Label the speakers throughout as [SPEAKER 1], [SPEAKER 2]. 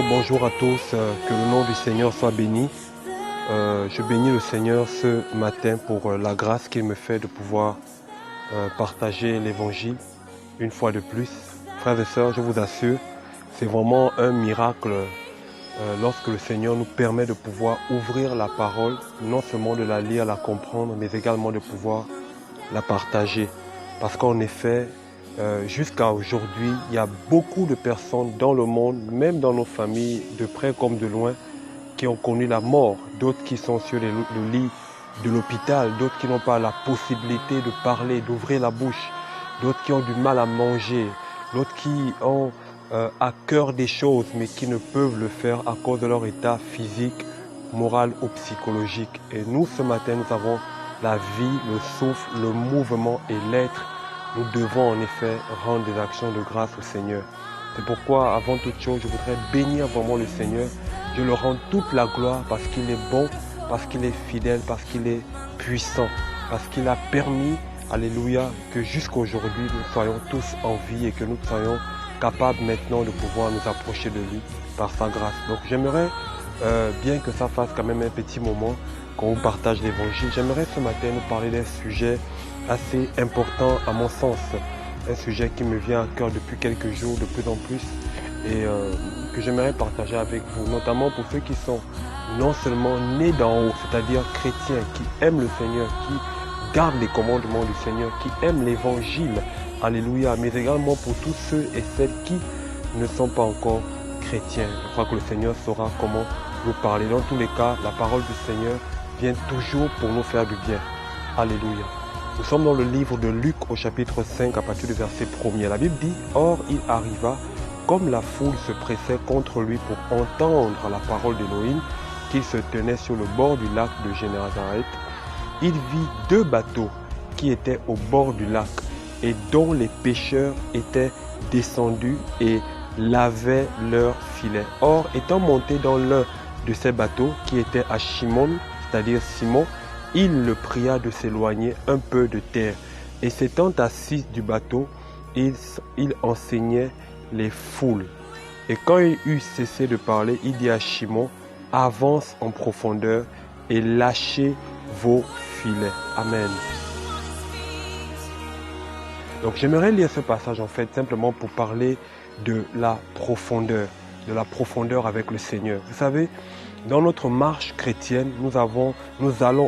[SPEAKER 1] Bonjour à tous, que le nom du Seigneur soit béni. Je bénis le Seigneur ce matin pour la grâce qu'il me fait de pouvoir partager l'évangile une fois de plus. Frères et sœurs, je vous assure, c'est vraiment un miracle lorsque le Seigneur nous permet de pouvoir ouvrir la parole, non seulement de la lire, la comprendre, mais également de pouvoir la partager. Parce qu'en effet, jusqu'à aujourd'hui, il y a beaucoup de personnes dans le monde, même dans nos familles, de près comme de loin, qui ont connu la mort, d'autres qui sont sur le lit de l'hôpital, d'autres qui n'ont pas la possibilité de parler, d'ouvrir la bouche, d'autres qui ont du mal à manger, d'autres qui ont à cœur des choses, mais qui ne peuvent le faire à cause de leur état physique, moral ou psychologique. Et nous, ce matin, nous avons la vie, le souffle, le mouvement et l'être. Nous devons en effet rendre des actions de grâce au Seigneur. C'est pourquoi, avant toute chose, je voudrais bénir vraiment le Seigneur. Je le rends toute la gloire parce qu'il est bon, parce qu'il est fidèle, parce qu'il est puissant, parce qu'il a permis, alléluia, que jusqu'aujourd'hui nous soyons tous en vie et que nous soyons capables maintenant de pouvoir nous approcher de lui par sa grâce. Donc j'aimerais, bien que ça fasse quand même un petit moment qu'on partage l'évangile, j'aimerais ce matin nous parler d'un sujet assez important à mon sens, un sujet qui me vient à cœur depuis quelques jours de plus en plus et que j'aimerais partager avec vous, notamment pour ceux qui sont non seulement nés d'en haut, c'est-à-dire chrétiens, qui aiment le Seigneur, qui gardent les commandements du Seigneur, qui aiment l'évangile, alléluia, mais également pour tous ceux et celles qui ne sont pas encore chrétiens. Je crois que le Seigneur saura comment nous parler. Dans tous les cas, la parole du Seigneur vient toujours pour nous faire du bien. Alléluia. Nous sommes dans le livre de Luc au chapitre 5 à partir du verset 1er. La Bible dit « Or il arriva, comme la foule se pressait contre lui pour entendre la parole d'Élohim, qu'il se tenait sur le bord du lac de Génésaret, il vit deux bateaux qui étaient au bord du lac et dont les pêcheurs étaient descendus et lavaient leurs filets. Or, étant monté dans l'un de ces bateaux qui était à Shimon, c'est-à-dire Simon, il le pria de s'éloigner un peu de terre. Et s'étant assis du bateau, il enseignait les foules. Et quand il eut cessé de parler, il dit à Shimon, avance en profondeur et lâchez vos filets. Amen. Donc j'aimerais lire ce passage en fait simplement pour parler de la profondeur avec le Seigneur. Vous savez, dans notre marche chrétienne, nous allons,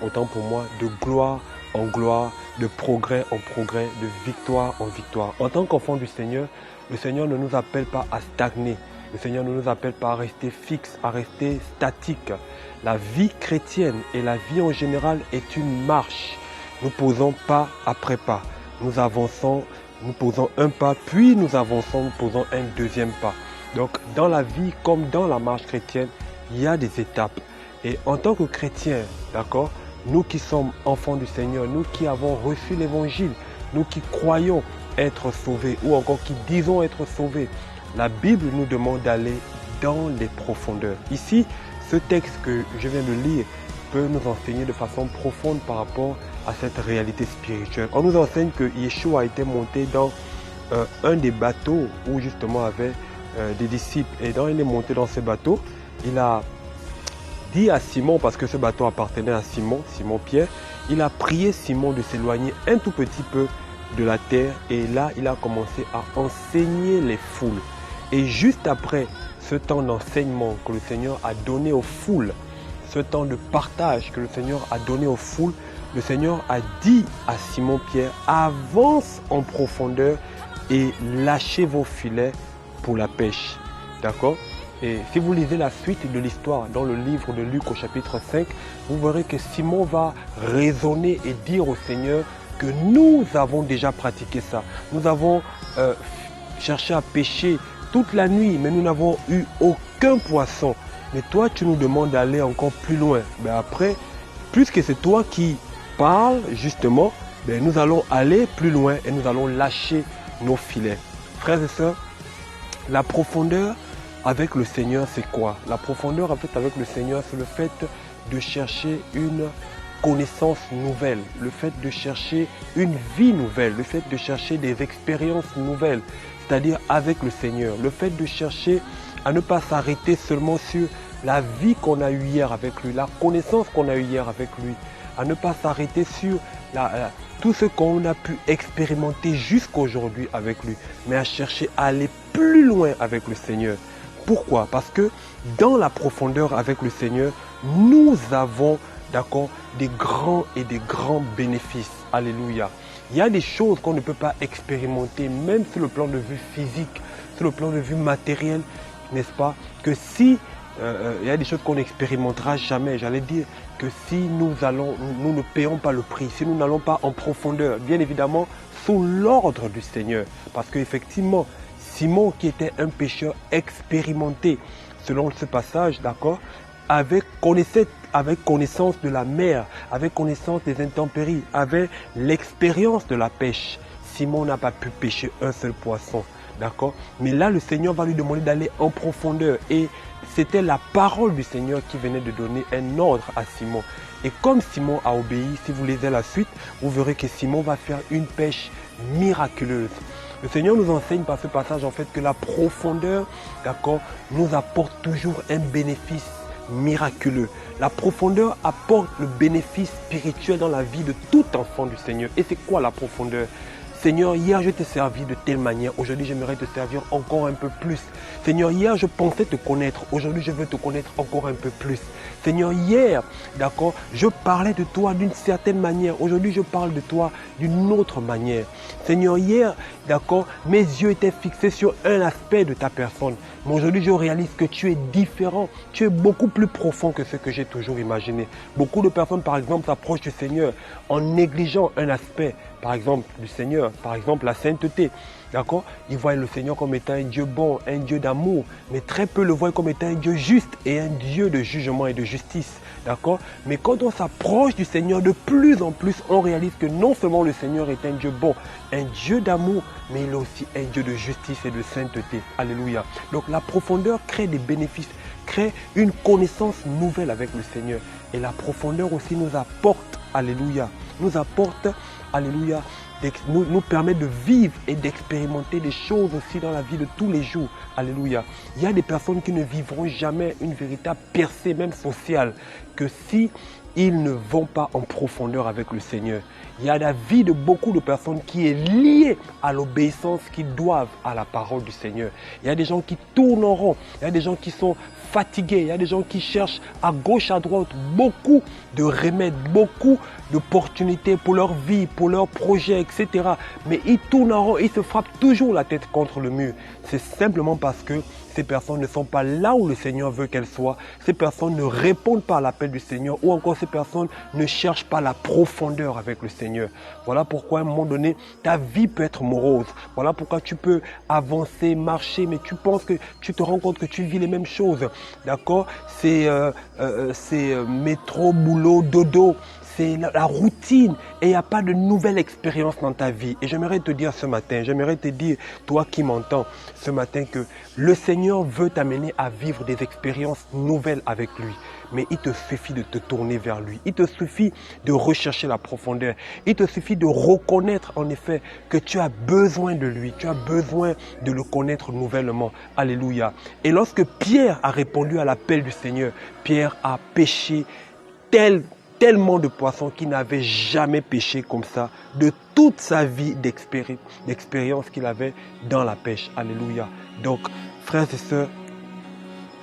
[SPEAKER 1] autant pour moi, de gloire en gloire, de progrès en progrès, de victoire en victoire. En tant qu'enfant du Seigneur, le Seigneur ne nous appelle pas à stagner. Le Seigneur ne nous appelle pas à rester fixe, à rester statique. La vie chrétienne et la vie en général est une marche. Nous posons pas après pas. Nous avançons, nous posons un pas, puis nous avançons, nous posons un deuxième pas. Donc, dans la vie comme dans la marche chrétienne, il y a des étapes. Et en tant que chrétiens, d'accord, nous qui sommes enfants du Seigneur, nous qui avons reçu l'évangile, nous qui croyons être sauvés ou encore qui disons être sauvés, la Bible nous demande d'aller dans les profondeurs. Ici, ce texte que je viens de lire peut nous enseigner de façon profonde par rapport à cette réalité spirituelle. On nous enseigne que Yeshua a été monté dans un des bateaux où justement avait des disciples. Et quand il est monté dans ce bateau, il a dit à Simon, parce que ce bateau appartenait à Simon, Simon-Pierre, il a prié Simon de s'éloigner un tout petit peu de la terre. Et là, il a commencé à enseigner les foules. Et juste après ce temps d'enseignement que le Seigneur a donné aux foules, ce temps de partage que le Seigneur a donné aux foules, le Seigneur a dit à Simon-Pierre, avance en profondeur et lâchez vos filets pour la pêche. D'accord? Et si vous lisez la suite de l'histoire dans le livre de Luc au chapitre 5, vous verrez que Simon va raisonner et dire au Seigneur que nous avons déjà pratiqué ça. Nous avons cherché à pêcher toute la nuit, mais nous n'avons eu aucun poisson. Mais toi, tu nous demandes d'aller encore plus loin. Ben après, puisque c'est toi qui parles, justement, ben nous allons aller plus loin et nous allons lâcher nos filets. Frères et sœurs, la profondeur avec le Seigneur, c'est quoi? La profondeur en fait avec le Seigneur, c'est le fait de chercher une connaissance nouvelle, le fait de chercher une vie nouvelle, le fait de chercher des expériences nouvelles, c'est-à-dire avec le Seigneur, le fait de chercher à ne pas s'arrêter seulement sur la vie qu'on a eue hier avec lui, la connaissance qu'on a eue hier avec lui, à ne pas s'arrêter sur tout ce qu'on a pu expérimenter jusqu'aujourd'hui avec lui, mais à chercher à aller plus loin avec le Seigneur. Pourquoi? Parce que dans la profondeur avec le Seigneur, nous avons, d'accord, des grands et des grands bénéfices. Alléluia. Il y a des choses qu'on ne peut pas expérimenter, même sur le plan de vue physique, sur le plan de vue matériel, n'est-ce pas? Que si il y a des choses qu'on n'expérimentera jamais, j'allais dire que si nous ne payons pas le prix, si nous n'allons pas en profondeur, bien évidemment, sous l'ordre du Seigneur. Parce qu'effectivement, Simon, qui était un pécheur expérimenté, selon ce passage, d'accord, avec connaissance de la mer, avec connaissance des intempéries, avec l'expérience de la pêche, Simon n'a pas pu pêcher un seul poisson. D'accord? Mais là, le Seigneur va lui demander d'aller en profondeur. Et c'était la parole du Seigneur qui venait de donner un ordre à Simon. Et comme Simon a obéi, si vous lisez la suite, vous verrez que Simon va faire une pêche miraculeuse. Le Seigneur nous enseigne par ce passage en fait que la profondeur, d'accord, nous apporte toujours un bénéfice miraculeux. La profondeur apporte le bénéfice spirituel dans la vie de tout enfant du Seigneur. Et c'est quoi la profondeur? Seigneur, hier je t'ai servi de telle manière, aujourd'hui j'aimerais te servir encore un peu plus. Seigneur, hier je pensais te connaître, aujourd'hui je veux te connaître encore un peu plus. Seigneur, hier, d'accord, je parlais de toi d'une certaine manière, aujourd'hui je parle de toi d'une autre manière. Seigneur, hier, d'accord, mes yeux étaient fixés sur un aspect de ta personne, mais aujourd'hui je réalise que tu es différent, tu es beaucoup plus profond que ce que j'ai toujours imaginé. Beaucoup de personnes, par exemple, s'approchent du Seigneur en négligeant un aspect, par exemple, du Seigneur, par exemple, la sainteté. D'accord? Ils voient le Seigneur comme étant un Dieu bon, un Dieu d'amour, mais très peu le voient comme étant un Dieu juste et un Dieu de jugement et de justice. D'accord? Mais quand on s'approche du Seigneur, de plus en plus, on réalise que non seulement le Seigneur est un Dieu bon, un Dieu d'amour, mais il est aussi un Dieu de justice et de sainteté. Alléluia. Donc la profondeur crée des bénéfices, crée une connaissance nouvelle avec le Seigneur. Et la profondeur aussi nous apporte, alléluia, nous apporte, alléluia, nous permet de vivre et d'expérimenter des choses aussi dans la vie de tous les jours. Alléluia. Il y a des personnes qui ne vivront jamais une véritable percée, même sociale, que si ils ne vont pas en profondeur avec le Seigneur. Il y a la vie de beaucoup de personnes qui est liée à l'obéissance qu'ils doivent à la parole du Seigneur. Il y a des gens qui tournent en rond, il y a des gens qui sont fatigués, il y a des gens qui cherchent à gauche, à droite, beaucoup de remèdes, beaucoup d'opportunités pour leur vie, pour leurs projets, etc. Mais ils tournent en rond, ils se frappent toujours la tête contre le mur. C'est simplement parce que ces personnes ne sont pas là où le Seigneur veut qu'elles soient. Ces personnes ne répondent pas à l'appel du Seigneur ou encore ces personnes ne cherchent pas la profondeur avec le Seigneur. Voilà pourquoi à un moment donné, ta vie peut être morose. Voilà pourquoi tu peux avancer, marcher, mais tu penses que tu te rends compte que tu vis les mêmes choses. D'accord? C'est métro, boulot, dodo. C'est la routine et il n'y a pas de nouvelle expérience dans ta vie. Et j'aimerais te dire ce matin, j'aimerais te dire, toi qui m'entends ce matin, que le Seigneur veut t'amener à vivre des expériences nouvelles avec lui. Mais il te suffit de te tourner vers lui. Il te suffit de rechercher la profondeur. Il te suffit de reconnaître en effet que tu as besoin de lui. Tu as besoin de le connaître nouvellement. Alléluia. Et lorsque Pierre a répondu à l'appel du Seigneur, Pierre a pêché tellement de poissons qu'il n'avait jamais pêché comme ça de toute sa vie d'expérience qu'il avait dans la pêche. Alléluia. Donc, frères et sœurs,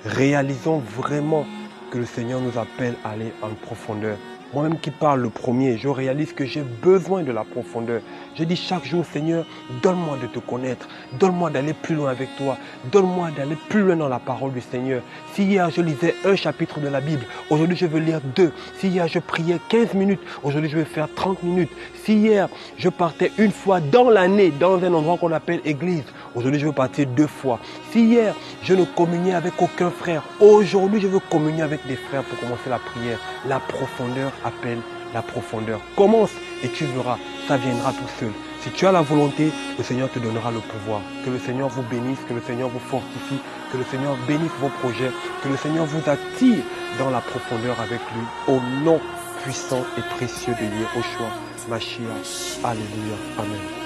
[SPEAKER 1] réalisons vraiment que le Seigneur nous appelle à aller en profondeur. Moi-même qui parle le premier, je réalise que j'ai besoin de la profondeur. Je dis chaque jour, Seigneur, donne-moi de te connaître. Donne-moi d'aller plus loin avec toi. Donne-moi d'aller plus loin dans la parole du Seigneur. Si hier je lisais un chapitre de la Bible, aujourd'hui je veux lire 2. Si hier je priais 15 minutes, aujourd'hui je vais faire 30 minutes. Si hier je partais une fois dans l'année dans un endroit qu'on appelle église, Aujourd'hui, je veux partir 2 fois. Si hier, je ne communiais avec aucun frère, aujourd'hui, je veux communier avec des frères pour commencer la prière. La profondeur appelle la profondeur. Commence et tu verras, ça viendra tout seul. Si tu as la volonté, le Seigneur te donnera le pouvoir. Que le Seigneur vous bénisse, que le Seigneur vous fortifie, que le Seigneur bénisse vos projets, que le Seigneur vous attire dans la profondeur avec lui. Au nom puissant et précieux de Yehoshua Mashiach. Alléluia. Amen.